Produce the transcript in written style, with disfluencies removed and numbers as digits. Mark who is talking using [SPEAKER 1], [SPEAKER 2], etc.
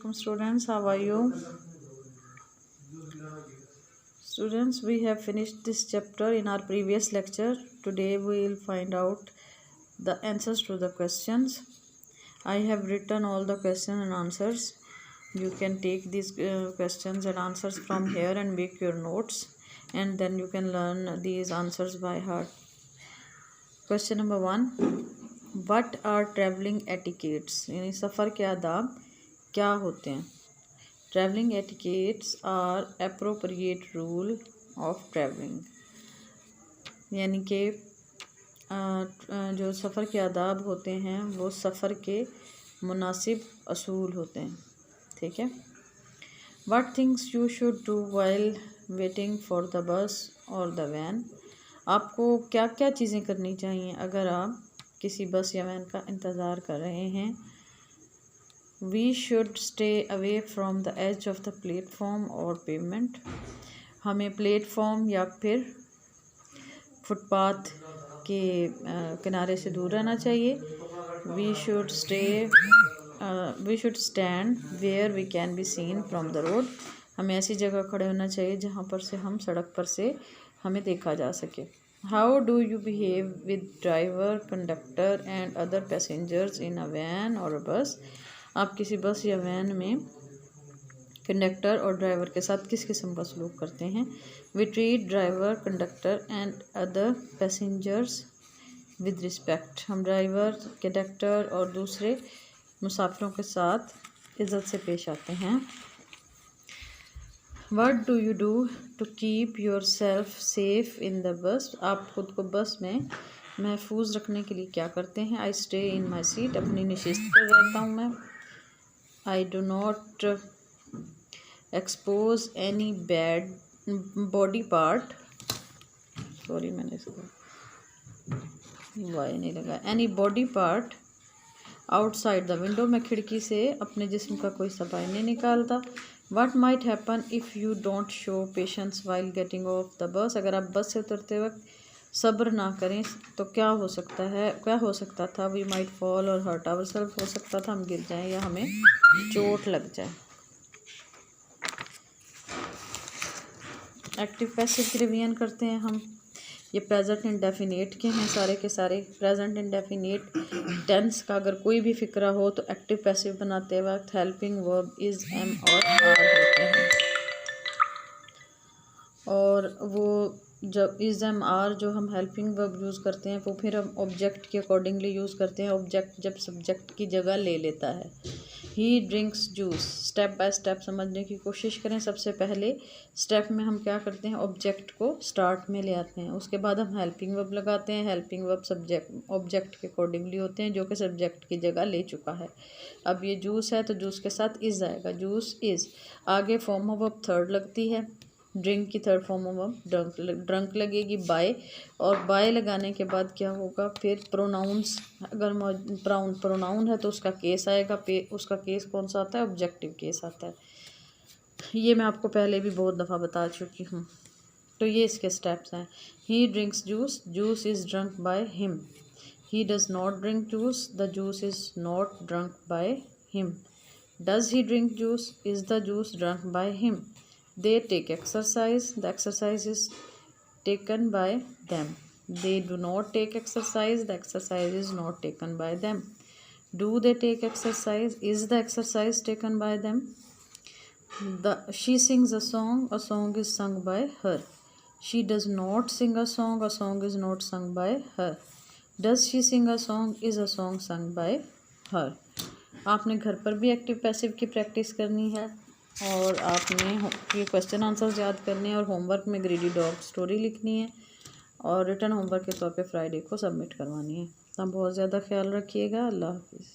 [SPEAKER 1] Assalamualaikum students, how are you? Students, we have finished this chapter in our previous lecture. Today we will find out the answers to the questions. I have written all the questions and answers. You can take these questions and answers from here and make your notes, and then you can learn these answers by heart. Question number 1. What are traveling etiquettes? यानी सफ़र के आदाब क्या होते हैं? Traveling etiquettes are appropriate rule of traveling. यानी कि जो सफ़र के आदाब होते हैं वो सफ़र के मुनासिब असूल होते हैं. ठीक है. What things you should do while waiting for the bus or the van? आपको क्या क्या चीज़ें करनी चाहिए अगर आप किसी बस या वैन का इंतज़ार कर रहे हैं. We should stay away from the edge of the platform or pavement. हमें प्लेटफॉर्म या फिर फुटपाथ के किनारे से दूर रहना चाहिए. We should stand where we can be seen from the road. हमें ऐसी जगह खड़े होना चाहिए जहाँ पर से हम सड़क पर से हमें देखा जा सके. How do you behave with driver, conductor and other passengers in a van or a bus? आप किसी बस या वैन में कंडक्टर और ड्राइवर के साथ किस किस्म का सलूक करते हैं. We treat driver, conductor and other passengers with respect. हम ड्राइवर, कंडक्टर और दूसरे मुसाफिरों के साथ इज़्ज़त से पेश आते हैं. What do you do to keep yourself safe in the bus? आप खुद को बस में महफूज रखने के लिए क्या करते हैं. I stay in my seat. अपनी नशिस्त पर रहता हूँ मैं. I do not expose any body part. Sorry मैंने इसको वाई नहीं लगा. Any body part outside the window. मैं खिड़की से अपने जिस्म का कोई सफाई नहीं निकालता. What might happen if you don't show patience while getting off the bus? अगर आप बस से उतरते वक्त सब्र ना करें तो क्या हो सकता था. We might fall or hurt ourselves. हो सकता था हम गिर जाएं या हमें चोट लग जाए. एक्टिव पैसिव की रिवीजन करते हैं हम. ये प्रेजेंट इंडेफिनेट के हैं सारे के सारे. प्रेजेंट इंडेफिनेट टेंस का अगर कोई भी फिक्रा हो तो एक्टिव पैसिव बनाते वक्त हेल्पिंग वर्ब इज़, एम और आर होते हैं. और वो जब इज़, एम, आर जो हम हेल्पिंग वर्ब यूज़ करते हैं वो फिर हम ऑब्जेक्ट के अकॉर्डिंगली यूज़ करते हैं. ऑब्जेक्ट जब सब्जेक्ट की जगह ले लेता है. ही drinks juice. Step by step समझने की कोशिश करें. सबसे पहले स्टेप में हम क्या करते हैं, ऑब्जेक्ट को स्टार्ट में ले आते हैं. उसके बाद हम हेल्पिंग वर्ब लगाते हैं. हेल्पिंग वर्ब सब्जेक्ट ऑब्जेक्ट के अकॉर्डिंगली होते हैं जो कि सब्जेक्ट की जगह ले चुका है. अब ये जूस है तो जूस के साथ इज़ आएगा. Juice is. आगे फॉर्म ऑफ वर्ब थर्ड लगती है. ड्रिंक की third form of verb drunk लगेगी. बाय. और बाय लगाने के बाद क्या होगा, फिर प्रोनाउंस. अगर प्रोनाउन है तो उसका केस आएगा. उसका केस कौन सा आता है, ऑब्जेक्टिव केस आता है. ये मैं आपको पहले भी बहुत दफ़ा बता चुकी हूँ. तो ये इसके स्टेप्स हैं. ही drinks juice. Juice is drunk by him. He does not drink juice. The juice is not drunk by him. Does he drink juice. Is the juice drunk by him. They take exercise. The exercise is taken by them. They do not take exercise. The exercise is not taken by them. Do they take exercise? Is the exercise taken by them? She sings a song. A song is sung by her. She does not sing a song. A song is not sung by her. Does she sing a song? Is a song sung by her. आपने घर पर भी active passive की practice करनी है और आपने ये क्वेश्चन आंसर्स याद करने हैं और होमवर्क में ग्रीडी डॉग स्टोरी लिखनी है और रिटर्न होमवर्क के तौर पे फ्राइडे को सबमिट करवानी है. तब बहुत ज़्यादा ख्याल रखिएगा. अल्लाह हाफिज़.